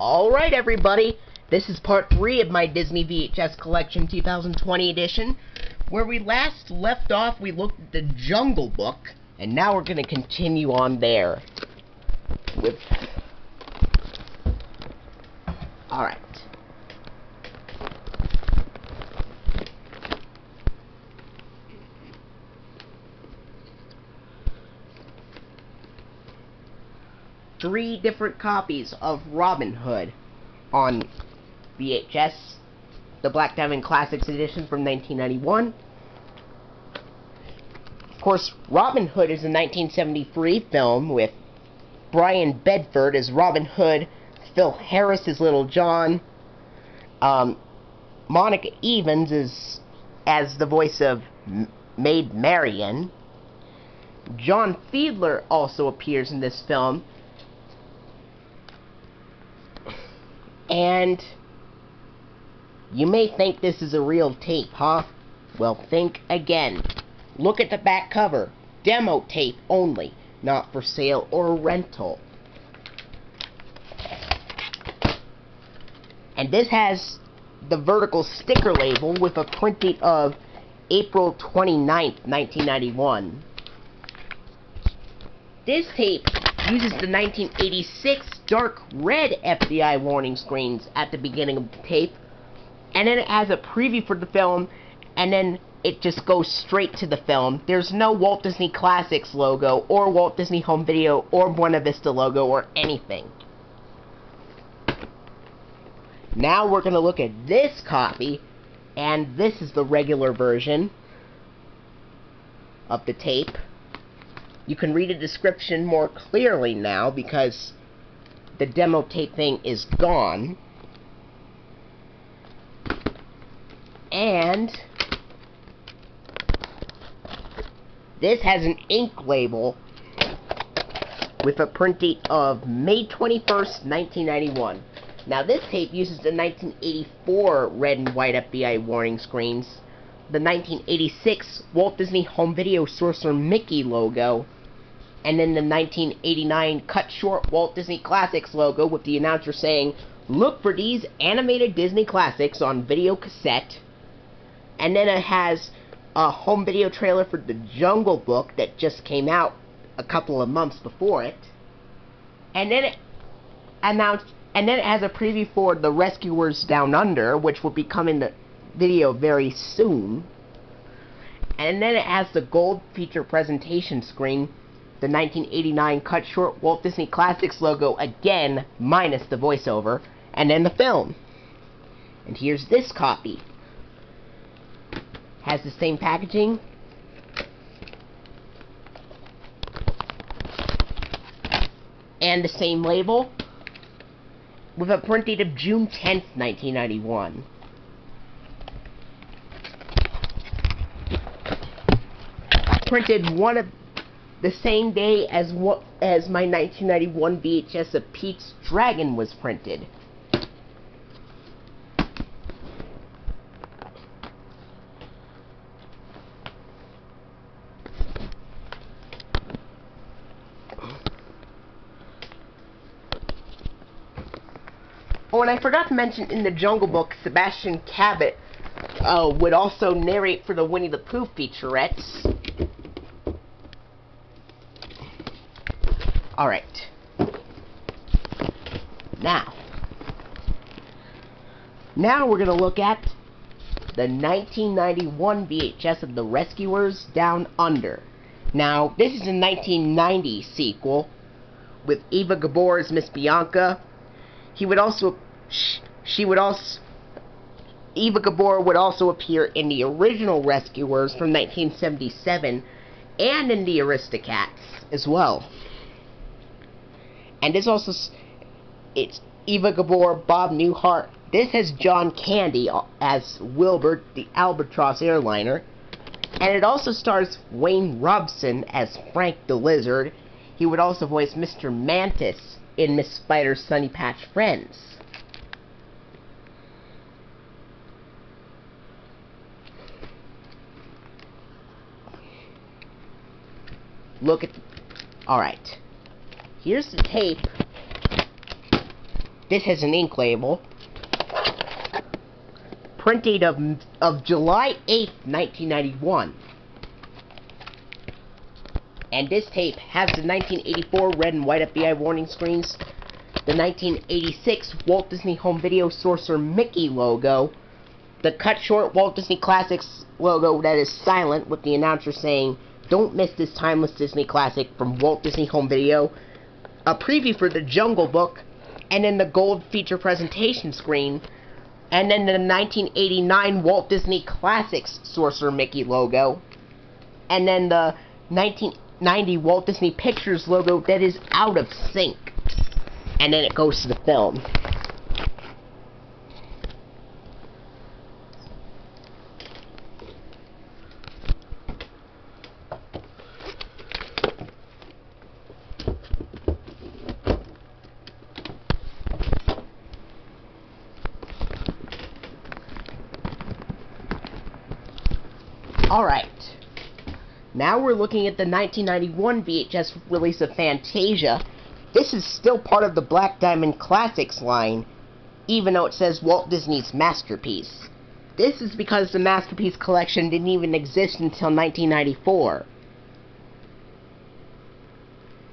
Alright everybody, this is part 3 of my Disney VHS Collection 2020 edition. Where we last left off, we looked at the Jungle Book, and now we're going to continue on there. Alright. Three different copies of Robin Hood on VHS. The Black Diamond Classics edition from 1991. Of course, Robin Hood is a 1973 film with Brian Bedford as Robin Hood, Phil Harris as Little John, Monica Evans as the voice of Maid Marian. John Fiedler also appears in this film. And you may think this is a real tape, huh? Well, think again. Look at the back cover. Demo tape only, not for sale or rental. And this has the vertical sticker label with a printing of April 29th, 1991. This tape uses the 1986 dark red FBI warning screens at the beginning of the tape, and then it has a preview for the film, and then it just goes straight to the film. There's no Walt Disney Classics logo, or Walt Disney Home Video, or Buena Vista logo, or anything. Now we're going to look at this copy, and this is the regular version of the tape. You can read a description more clearly now because the demo tape thing is gone. And this has an ink label with a printing of May 21st, 1991. Now this tape uses the 1984 red and white FBI warning screens, the 1986 Walt Disney Home Video Sorcerer Mickey logo, and then the 1989 cut short Walt Disney Classics logo with the announcer saying, "Look for these animated Disney classics on video cassette." And then it has a home video trailer for the Jungle Book that just came out a couple of months before it. And then it has a preview for The Rescuers Down Under, which will be coming to video very soon. And then it has the gold feature presentation screen, the 1989 cut short Walt Disney Classics logo again, minus the voiceover, and then the film. And here's this copy. Has the same packaging. And the same label, with a printing of June 10th, 1991. Printed the same day as my 1991 VHS of Pete's Dragon was printed. Oh, and I forgot to mention, in the Jungle Book, Sebastian Cabot would also narrate for the Winnie the Pooh featurettes. Alright. Now we're going to look at the 1991 VHS of The Rescuers Down Under. Now, this is a 1990 sequel with Eva Gabor as Miss Bianca. Eva Gabor would also appear in the original Rescuers from 1977 and in the Aristocats as well. And it's Eva Gabor, Bob Newhart. This has John Candy as Wilbur, the Albatross airliner. And it also stars Wayne Robson as Frank the Lizard. He would also voice Mr. Mantis in Miss Spider's Sunny Patch Friends. Look at... Alright. Here's the tape This has an ink label. Print date of July 8th, 1991. And this tape has the 1984 red and white FBI warning screens, the 1986 Walt Disney Home Video Sorcerer Mickey logo, the cut short Walt Disney Classics logo that is silent with the announcer saying, "Don't miss this timeless Disney classic from Walt Disney Home Video," a preview for the Jungle Book, and then the gold feature presentation screen, and then the 1989 Walt Disney Classics Sorcerer Mickey logo, and then the 1990 Walt Disney Pictures logo that is out of sync. And then it goes to the film. Alright, now we're looking at the 1991 VHS release of Fantasia. This is still part of the Black Diamond Classics line, even though it says Walt Disney's Masterpiece. This is because the Masterpiece Collection didn't even exist until 1994.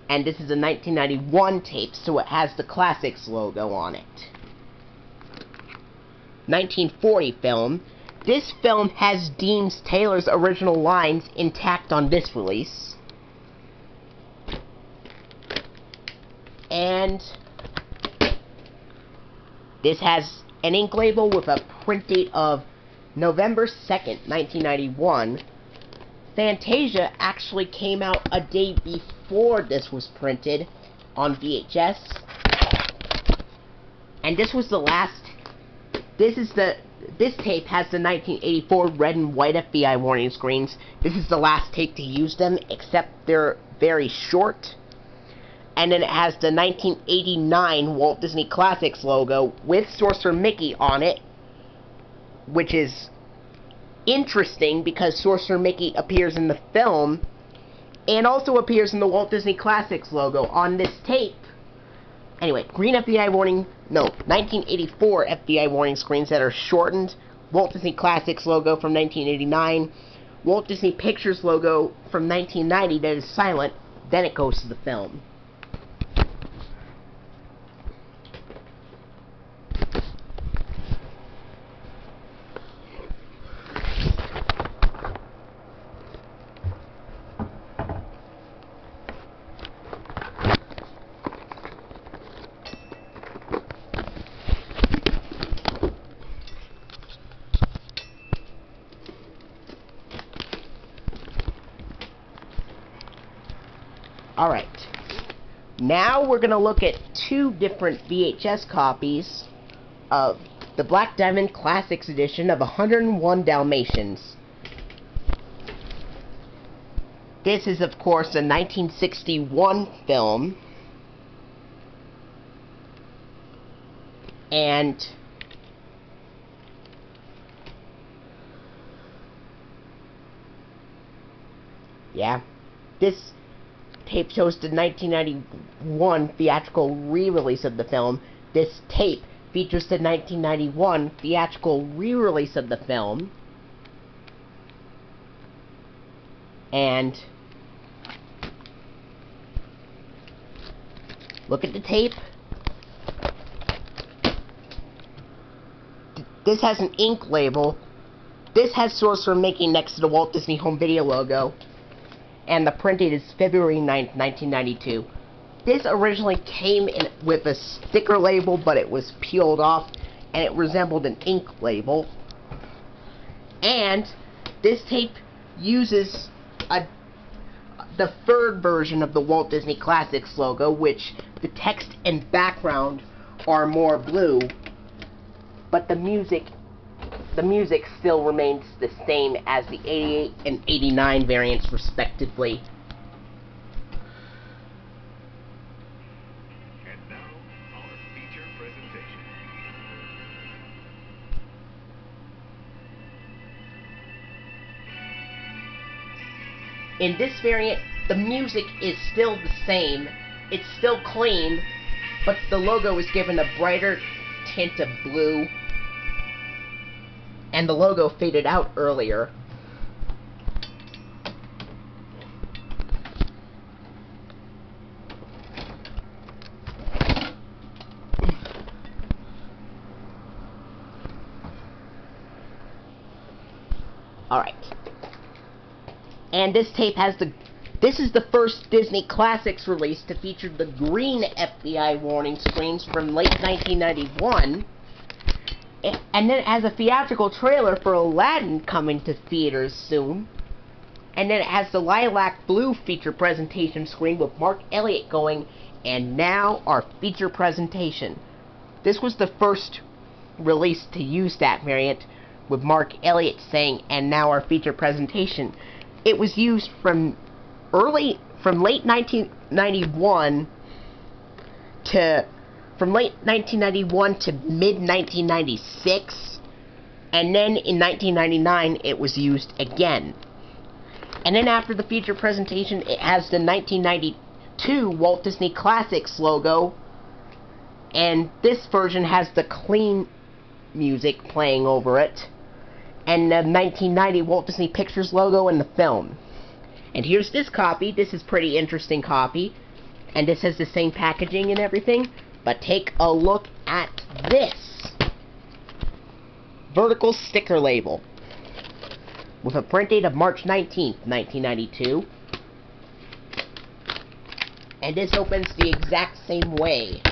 And this is a 1991 tape, so it has the Classics logo on it. 1940 film. This film has Deems Taylor's original lines intact on this release. And this has an ink label with a print date of November 2nd, 1991. Fantasia actually came out a day before this was printed on VHS. And this was the last... This tape has the 1984 red and white FBI warning screens. This is the last tape to use them, except they're very short. And then it has the 1989 Walt Disney Classics logo with Sorcerer Mickey on it, which is interesting because Sorcerer Mickey appears in the film and also appears in the Walt Disney Classics logo on this tape. Anyway, green FBI warning, no, 1984 FBI warning screens that are shortened, Walt Disney Classics logo from 1989, Walt Disney Pictures logo from 1990 that is silent, then it goes to the film. Alright, now we're going to look at two different VHS copies of the Black Diamond Classics edition of 101 Dalmatians. This is, of course, a 1961 film, and yeah, this tape shows the 1991 theatrical re-release of the film. This tape features the 1991 theatrical re-release of the film. And look at the tape. This has an ink label. This has Sorcerer Mickey next to the Walt Disney Home Video logo. And the print date is February 9th, 1992. This originally came in with a sticker label, but it was peeled off, and it resembled an ink label. And this tape uses the third version of the Walt Disney Classics logo, which the text and background are more blue, but the music still remains the same as the 88 and 89 variants, respectively. And now, our feature presentation. In this variant, the music is still the same. It's still clean, but the logo was given a brighter tint of blue, and the logo faded out earlier. Alright. And this tape has this is the first Disney Classics release to feature the green FBI warning screens from late 1991. And then it has a theatrical trailer for Aladdin coming to theaters soon. And then it has the lilac blue feature presentation screen with Mark Elliott going, "And now our feature presentation." This was the first release to use that variant, with Mark Elliott saying, "And now our feature presentation." It was used from late 1991 to mid 1996, and then in 1999 it was used again. And then after the feature presentation, it has the 1992 Walt Disney Classics logo, and this version has the clean music playing over it, and the 1990 Walt Disney Pictures logo in the film. And here's this copy. This is pretty interesting copy, and this has the same packaging and everything, but take a look at this vertical sticker label with a print date of March 19th, 1992, and this opens the exact same way.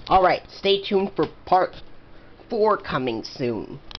Alright, stay tuned for part 4 coming soon.